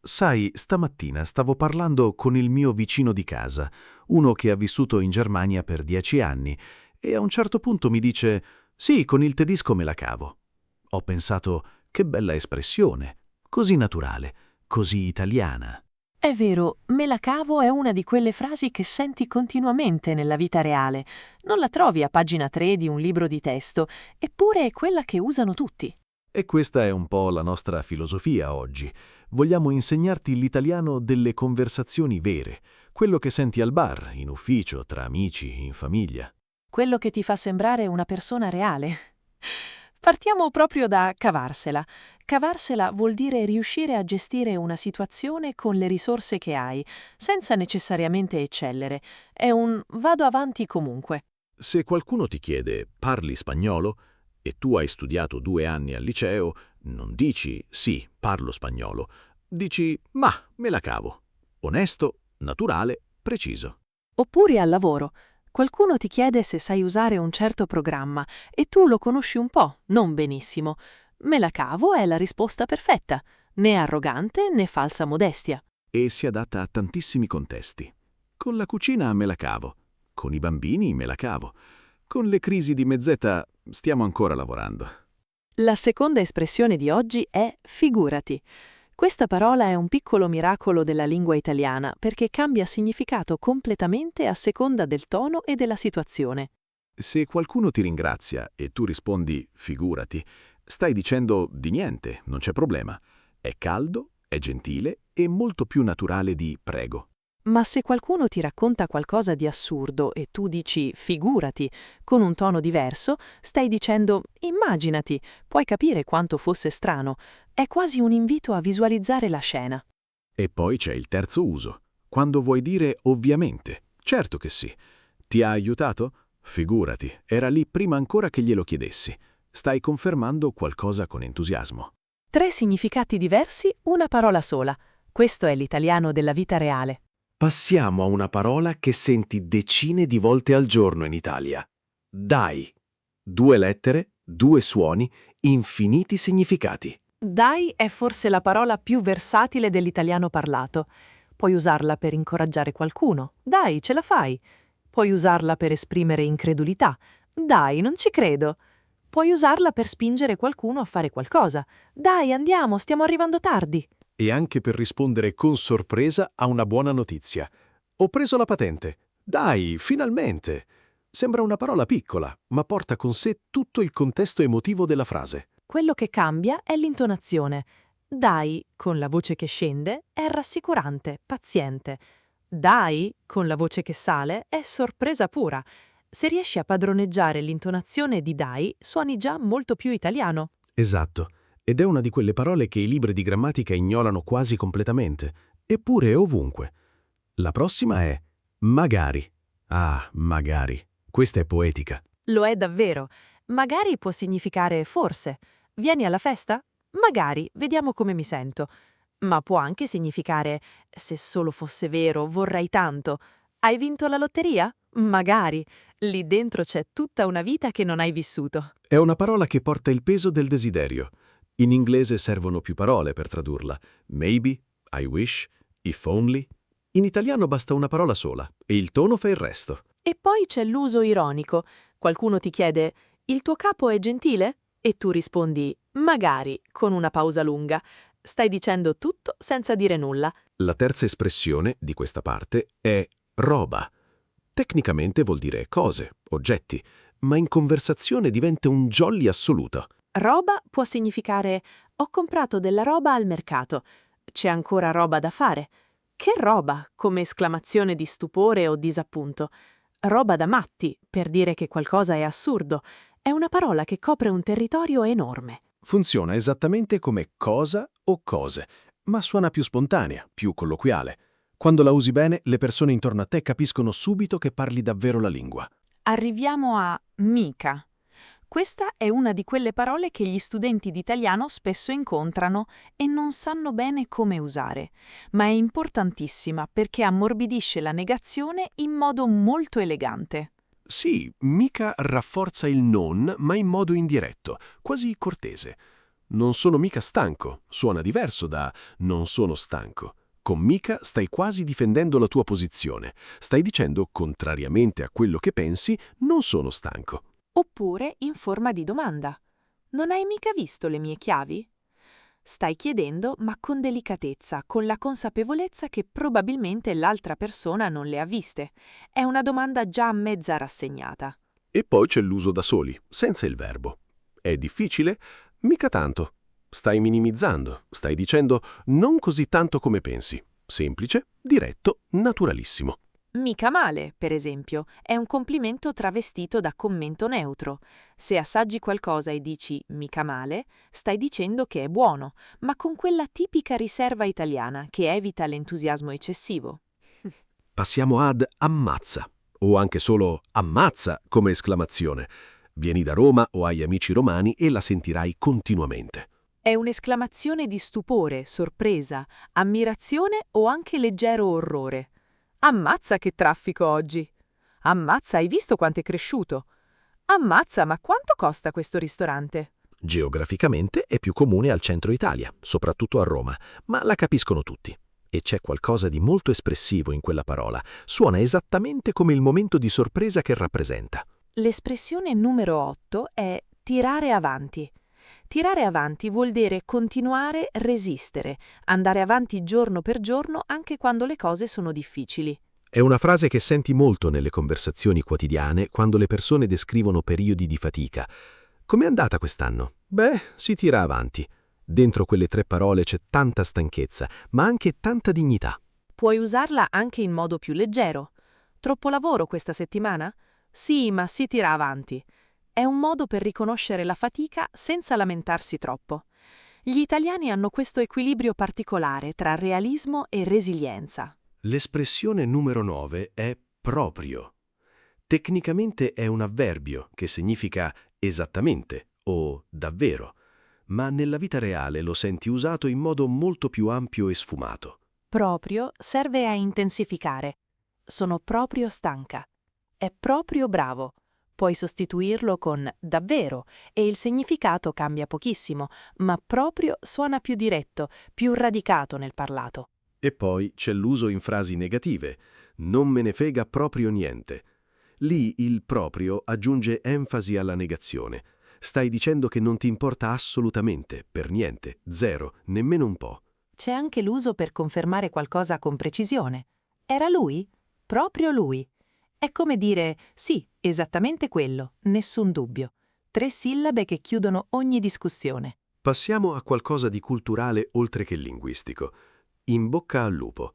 Sai, stamattina stavo parlando con il mio vicino di casa, uno che ha vissuto in Germania per 10 anni, e a un certo punto mi dice: «Sì, con il tedesco me la cavo». Ho pensato: che bella espressione, così naturale, così italiana. È vero, me la cavo è una di quelle frasi che senti continuamente nella vita reale. Non la trovi a pagina 3 di un libro di testo, eppure è quella che usano tutti. E questa è un po' la nostra filosofia oggi. Vogliamo insegnarti l'italiano delle conversazioni vere, quello che senti al bar, in ufficio, tra amici, in famiglia. Quello che ti fa sembrare una persona reale. Partiamo proprio da cavarsela. Cavarsela vuol dire riuscire a gestire una situazione con le risorse che hai, senza necessariamente eccellere. È un vado avanti comunque. Se qualcuno ti chiede «parli spagnolo?» e tu hai studiato 2 anni al liceo, non dici «sì, parlo spagnolo», dici «ma, me la cavo». Onesto, naturale, preciso. Oppure al lavoro. Qualcuno ti chiede se sai usare un certo programma e tu lo conosci un po', non benissimo. Me la cavo è la risposta perfetta, né arrogante né falsa modestia. E si adatta a tantissimi contesti. Con la cucina me la cavo, con i bambini me la cavo, con le crisi di mezz'età stiamo ancora lavorando. La seconda espressione di oggi è figurati. Questa parola è un piccolo miracolo della lingua italiana perché cambia significato completamente a seconda del tono e della situazione. Se qualcuno ti ringrazia e tu rispondi «figurati», stai dicendo di niente, non c'è problema. È caldo, è gentile e molto più naturale di «prego». Ma se qualcuno ti racconta qualcosa di assurdo e tu dici figurati con un tono diverso, stai dicendo immaginati, puoi capire quanto fosse strano. È quasi un invito a visualizzare la scena. E poi c'è il terzo uso, quando vuoi dire «ovviamente». Certo che sì. Ti ha aiutato? Figurati, era lì prima ancora che glielo chiedessi. Stai confermando qualcosa con entusiasmo. 3 significati diversi, una parola sola. Questo è l'italiano della vita reale. Passiamo a una parola che senti decine di volte al giorno in Italia. Dai. 2 lettere, 2 suoni, infiniti significati. Dai è forse la parola più versatile dell'italiano parlato. Puoi usarla per incoraggiare qualcuno. Dai, ce la fai. Puoi usarla per esprimere incredulità. Dai, non ci credo. Puoi usarla per spingere qualcuno a fare qualcosa. Dai, andiamo, stiamo arrivando tardi. E anche per rispondere con sorpresa a una buona notizia. Ho preso la patente. Dai, finalmente! Sembra una parola piccola, ma porta con sé tutto il contesto emotivo della frase. Quello che cambia è l'intonazione. Dai, con la voce che scende, è rassicurante, paziente. Dai, con la voce che sale, è sorpresa pura. Se riesci a padroneggiare l'intonazione di dai, suoni già molto più italiano. Esatto, ed è una di quelle parole che i libri di grammatica ignorano quasi completamente, eppure è ovunque. La prossima è magari. Ah, magari. Questa è poetica. Lo è davvero. Magari può significare forse. Vieni alla festa? Magari, vediamo come mi sento. Ma può anche significare se solo fosse vero, vorrei tanto. Hai vinto la lotteria? Magari. Lì dentro c'è tutta una vita che non hai vissuto. È una parola che porta il peso del desiderio. In inglese servono più parole per tradurla. Maybe, I wish, if only. In italiano basta una parola sola e il tono fa il resto. E poi c'è l'uso ironico. Qualcuno ti chiede: il tuo capo è gentile? E tu rispondi: magari, con una pausa lunga. Stai dicendo tutto senza dire nulla. La terza espressione di questa parte è roba. Tecnicamente vuol dire cose, oggetti, ma in conversazione diventa un jolly assoluto. Roba può significare: ho comprato della roba al mercato. C'è ancora roba da fare. Che roba, come esclamazione di stupore o disappunto. Roba da matti, per dire che qualcosa è assurdo. È una parola che copre un territorio enorme. Funziona esattamente come cosa o cose, ma suona più spontanea, più colloquiale. Quando la usi bene, le persone intorno a te capiscono subito che parli davvero la lingua. Arriviamo a mica. Questa è una di quelle parole che gli studenti di italiano spesso incontrano e non sanno bene come usare, ma è importantissima perché ammorbidisce la negazione in modo molto elegante. Sì, mica rafforza il non, ma in modo indiretto, quasi cortese. Non sono mica stanco. Suona diverso da non sono stanco. Con mica stai quasi difendendo la tua posizione. Stai dicendo, contrariamente a quello che pensi, non sono stanco. Oppure in forma di domanda. Non hai mica visto le mie chiavi? Stai chiedendo, ma con delicatezza, con la consapevolezza che probabilmente l'altra persona non le ha viste. È una domanda già mezza rassegnata. E poi c'è l'uso da soli, senza il verbo. È difficile? Mica tanto. Stai minimizzando, stai dicendo non così tanto come pensi. Semplice, diretto, naturalissimo. Mica male, per esempio, è un complimento travestito da commento neutro. Se assaggi qualcosa e dici mica male, stai dicendo che è buono, ma con quella tipica riserva italiana che evita l'entusiasmo eccessivo. Passiamo ad ammazza, o anche solo ammazza come esclamazione. Vieni da Roma o hai amici romani e la sentirai continuamente. È un'esclamazione di stupore, sorpresa, ammirazione o anche leggero orrore. Ammazza che traffico oggi! Ammazza, hai visto quanto è cresciuto! Ammazza, ma quanto costa questo ristorante? Geograficamente è più comune al centro Italia, soprattutto a Roma, ma la capiscono tutti. E c'è qualcosa di molto espressivo in quella parola. Suona esattamente come il momento di sorpresa che rappresenta. L'espressione numero 8 è tirare avanti. Tirare avanti vuol dire continuare, resistere, andare avanti giorno per giorno anche quando le cose sono difficili. È una frase che senti molto nelle conversazioni quotidiane quando le persone descrivono periodi di fatica. Com'è andata quest'anno? Beh, si tira avanti. Dentro quelle 3 parole c'è tanta stanchezza, ma anche tanta dignità. Puoi usarla anche in modo più leggero. Troppo lavoro questa settimana? Sì, ma si tira avanti. È un modo per riconoscere la fatica senza lamentarsi troppo. Gli italiani hanno questo equilibrio particolare tra realismo e resilienza. L'espressione numero 9 è proprio. Tecnicamente è un avverbio che significa esattamente o davvero, ma nella vita reale lo senti usato in modo molto più ampio e sfumato. Proprio serve a intensificare. Sono proprio stanca. È proprio bravo. Puoi sostituirlo con davvero e il significato cambia pochissimo, ma proprio suona più diretto, più radicato nel parlato. E poi c'è l'uso in frasi negative. Non me ne frega proprio niente. Lì il proprio aggiunge enfasi alla negazione. Stai dicendo che non ti importa assolutamente, per niente, zero, nemmeno un po'. C'è anche l'uso per confermare qualcosa con precisione. Era lui? Proprio lui. È come dire sì, esattamente quello, nessun dubbio. 3 sillabe che chiudono ogni discussione. Passiamo a qualcosa di culturale oltre che linguistico. In bocca al lupo.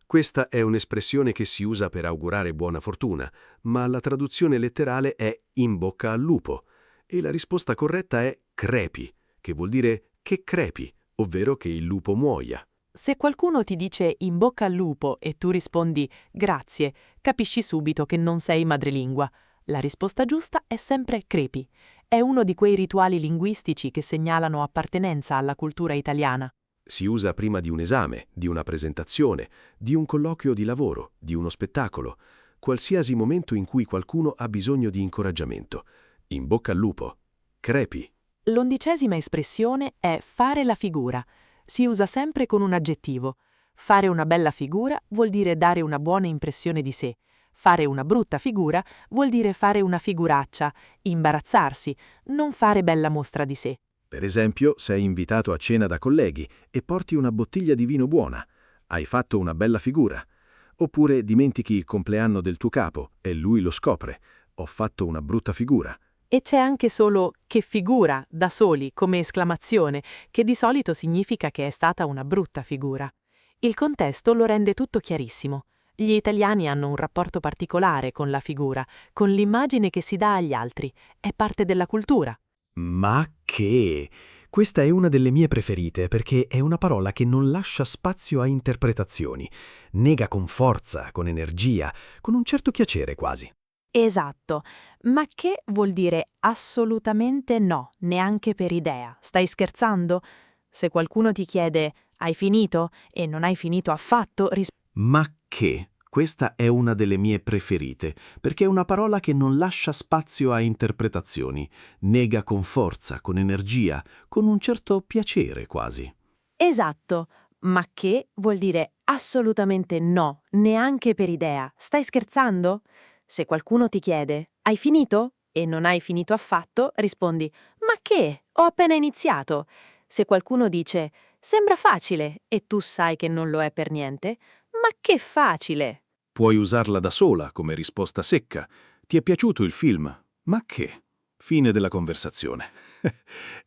Questa è un'espressione che si usa per augurare buona fortuna, ma la traduzione letterale è in bocca al lupo e la risposta corretta è crepi, che vuol dire che crepi, ovvero che il lupo muoia. Se qualcuno ti dice in bocca al lupo e tu rispondi grazie, capisci subito che non sei madrelingua. La risposta giusta è sempre crepi. È uno di quei rituali linguistici che segnalano appartenenza alla cultura italiana. Si usa prima di un esame, di una presentazione, di un colloquio di lavoro, di uno spettacolo, qualsiasi momento in cui qualcuno ha bisogno di incoraggiamento. In bocca al lupo. Crepi. L'11ª espressione è fare la figura. Si usa sempre con un aggettivo. Fare una bella figura vuol dire dare una buona impressione di sé. Fare una brutta figura vuol dire fare una figuraccia, imbarazzarsi, non fare bella mostra di sé. Per esempio, sei invitato a cena da colleghi e porti una bottiglia di vino buona. Hai fatto una bella figura. Oppure dimentichi il compleanno del tuo capo e lui lo scopre. Ho fatto una brutta figura. E c'è anche solo che figura, da soli, come esclamazione, che di solito significa che è stata una brutta figura. Il contesto lo rende tutto chiarissimo. Gli italiani hanno un rapporto particolare con la figura, con l'immagine che si dà agli altri. È parte della cultura. Ma che? Questa è una delle mie preferite perché è una parola che non lascia spazio a interpretazioni. Nega con forza, con energia, con un certo piacere quasi. Esatto, ma che vuol dire assolutamente no, neanche per idea. Stai scherzando? Se qualcuno ti chiede hai finito e non hai finito affatto, Ma che? Questa è una delle mie preferite, perché è una parola che non lascia spazio a interpretazioni, nega con forza, con energia, con un certo piacere quasi. Esatto, ma che vuol dire assolutamente no, neanche per idea. Stai scherzando? Se qualcuno ti chiede, hai finito? E non hai finito affatto, rispondi, ma che? Ho appena iniziato. Se qualcuno dice, sembra facile, e tu sai che non lo è per niente, ma che facile! Puoi usarla da sola come risposta secca. Ti è piaciuto il film? Ma che? Fine della conversazione.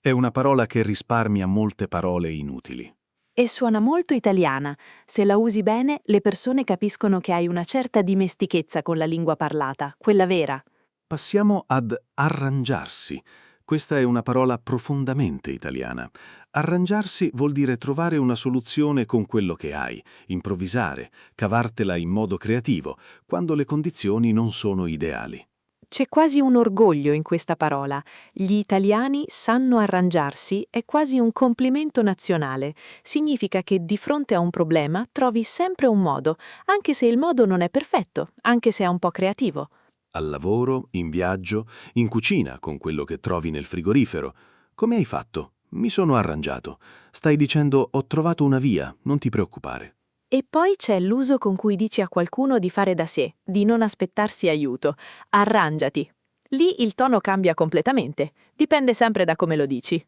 È una parola che risparmia molte parole inutili. E suona molto italiana. Se la usi bene, le persone capiscono che hai una certa dimestichezza con la lingua parlata, quella vera. Passiamo ad arrangiarsi. Questa è una parola profondamente italiana. Arrangiarsi vuol dire trovare una soluzione con quello che hai, improvvisare, cavartela in modo creativo, quando le condizioni non sono ideali. C'è quasi un orgoglio in questa parola. Gli italiani sanno arrangiarsi, è quasi un complimento nazionale. Significa che di fronte a un problema trovi sempre un modo, anche se il modo non è perfetto, anche se è un po' creativo. Al lavoro, in viaggio, in cucina, con quello che trovi nel frigorifero. Come hai fatto? Mi sono arrangiato. Stai dicendo ho trovato una via, non ti preoccupare. E poi c'è l'uso con cui dici a qualcuno di fare da sé, di non aspettarsi aiuto. Arrangiati. Lì il tono cambia completamente. Dipende sempre da come lo dici.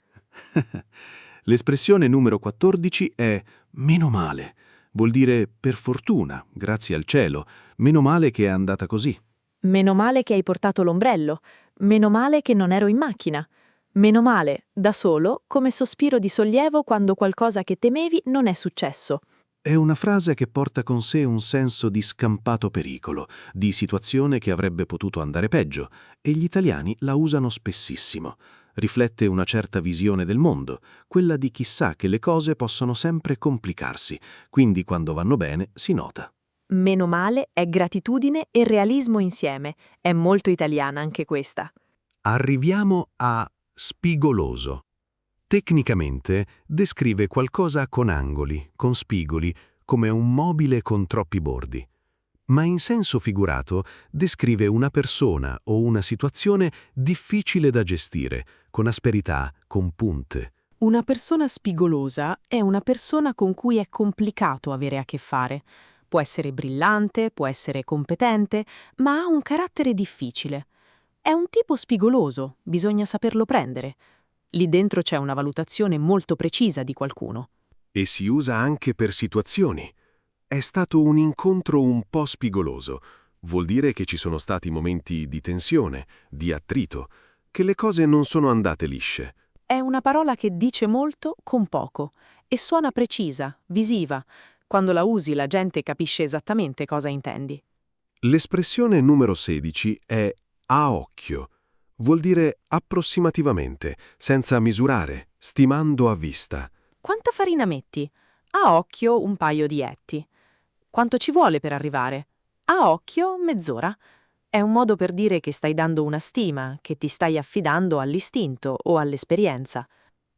L'espressione numero 14 è meno male. Vuol dire per fortuna, grazie al cielo. Meno male che è andata così. Meno male che hai portato l'ombrello. Meno male che non ero in macchina. Meno male, da solo, come sospiro di sollievo quando qualcosa che temevi non è successo. È una frase che porta con sé un senso di scampato pericolo, di situazione che avrebbe potuto andare peggio, e gli italiani la usano spessissimo. Riflette una certa visione del mondo, quella di chi sa che le cose possono sempre complicarsi, quindi quando vanno bene si nota. Meno male è gratitudine e realismo insieme. È molto italiana anche questa. Arriviamo a spigoloso. Tecnicamente descrive qualcosa con angoli, con spigoli, come un mobile con troppi bordi. Ma in senso figurato descrive una persona o una situazione difficile da gestire, con asperità, con punte. Una persona spigolosa è una persona con cui è complicato avere a che fare. Può essere brillante, può essere competente, ma ha un carattere difficile. È un tipo spigoloso, bisogna saperlo prendere. Lì dentro c'è una valutazione molto precisa di qualcuno. E si usa anche per situazioni. È stato un incontro un po' spigoloso. Vuol dire che ci sono stati momenti di tensione, di attrito, che le cose non sono andate lisce. È una parola che dice molto con poco e suona precisa, visiva. Quando la usi la gente capisce esattamente cosa intendi. L'espressione numero 16 è a occhio. Vuol dire approssimativamente, senza misurare, stimando a vista. Quanta farina metti? A occhio un paio di etti. Quanto ci vuole per arrivare? A occhio mezz'ora. È un modo per dire che stai dando una stima, che ti stai affidando all'istinto o all'esperienza.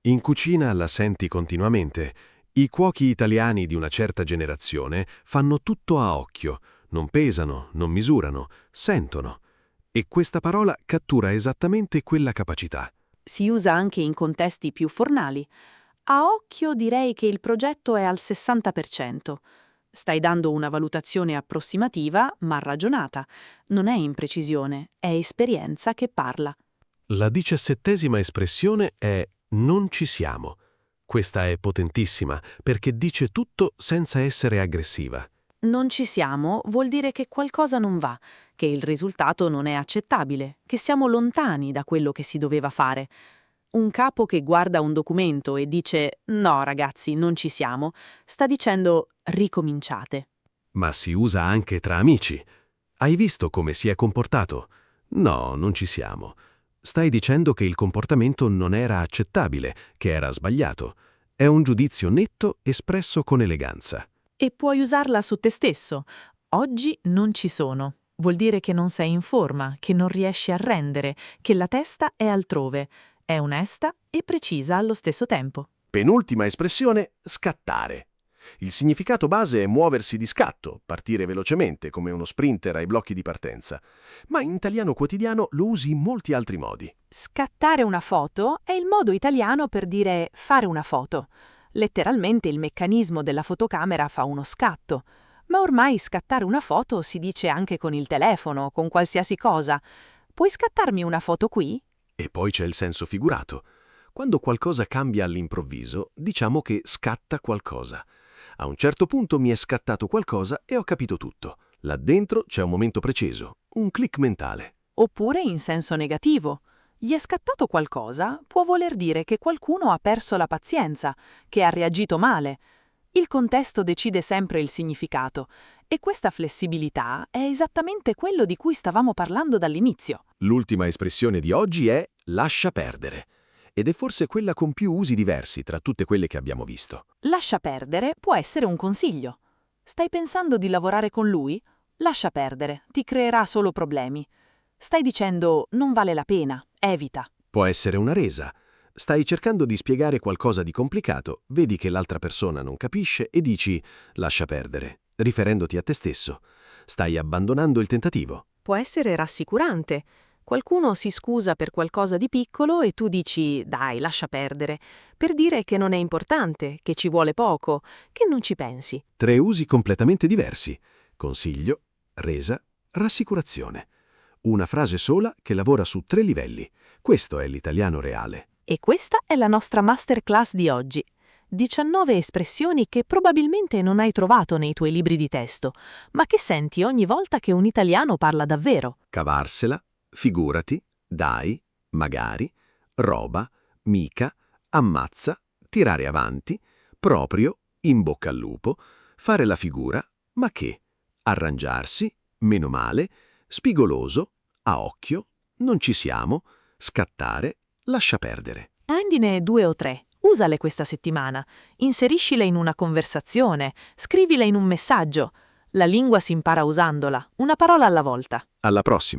In cucina la senti continuamente. I cuochi italiani di una certa generazione fanno tutto a occhio. Non pesano, non misurano, sentono. E questa parola cattura esattamente quella capacità. Si usa anche in contesti più fornali. A occhio direi che il progetto è al 60%. Stai dando una valutazione approssimativa, ma ragionata. Non è imprecisione, è esperienza che parla. La 17ª espressione è non ci siamo. Questa è potentissima perché dice tutto senza essere aggressiva. Non ci siamo vuol dire che qualcosa non va, che il risultato non è accettabile, che siamo lontani da quello che si doveva fare. Un capo che guarda un documento e dice «No, ragazzi, non ci siamo», sta dicendo «ricominciate». Ma si usa anche tra amici. Hai visto come si è comportato? No, non ci siamo. Stai dicendo che il comportamento non era accettabile, che era sbagliato. È un giudizio netto espresso con eleganza. E puoi usarla su te stesso. Oggi non ci sono. Vuol dire che non sei in forma, che non riesci a rendere, che la testa è altrove. È onesta e precisa allo stesso tempo. Penultima espressione, scattare. Il significato base è muoversi di scatto, partire velocemente come uno sprinter ai blocchi di partenza, ma in italiano quotidiano lo usi in molti altri modi. Scattare una foto è il modo italiano per dire fare una foto. Letteralmente il meccanismo della fotocamera fa uno scatto. Ma ormai scattare una foto si dice anche con il telefono, con qualsiasi cosa. Puoi scattarmi una foto qui? E poi c'è il senso figurato. Quando qualcosa cambia all'improvviso, diciamo che scatta qualcosa. A un certo punto mi è scattato qualcosa e ho capito tutto. Là dentro c'è un momento preciso, un click mentale. Oppure in senso negativo. Gli è scattato qualcosa può voler dire che qualcuno ha perso la pazienza, che ha reagito male. Il contesto decide sempre il significato e questa flessibilità è esattamente quello di cui stavamo parlando dall'inizio. L'ultima espressione di oggi è lascia perdere. Ed è forse quella con più usi diversi tra tutte quelle che abbiamo visto. Lascia perdere può essere un consiglio. Stai pensando di lavorare con lui? Lascia perdere, ti creerà solo problemi. Stai dicendo non vale la pena, evita. Può essere una resa. Stai cercando di spiegare qualcosa di complicato, vedi che l'altra persona non capisce e dici lascia perdere, riferendoti a te stesso. Stai abbandonando il tentativo. Può essere rassicurante. Qualcuno si scusa per qualcosa di piccolo e tu dici «dai, lascia perdere», per dire che non è importante, che ci vuole poco, che non ci pensi. 3 usi completamente diversi. Consiglio, resa, rassicurazione. Una frase sola che lavora su 3 livelli. Questo è l'italiano reale. E questa è la nostra masterclass di oggi. 19 espressioni che probabilmente non hai trovato nei tuoi libri di testo, ma che senti ogni volta che un italiano parla davvero. Cavarsela, figurati, dai, magari, roba, mica, ammazza, tirare avanti, proprio, in bocca al lupo, fare la figura, ma che, arrangiarsi, meno male, spigoloso, a occhio, non ci siamo, scattare, lascia perdere. Prendine 2 o 3. Usale questa settimana. Inseriscile in una conversazione. Scrivile in un messaggio. La lingua si impara usandola, una parola alla volta. Alla prossima!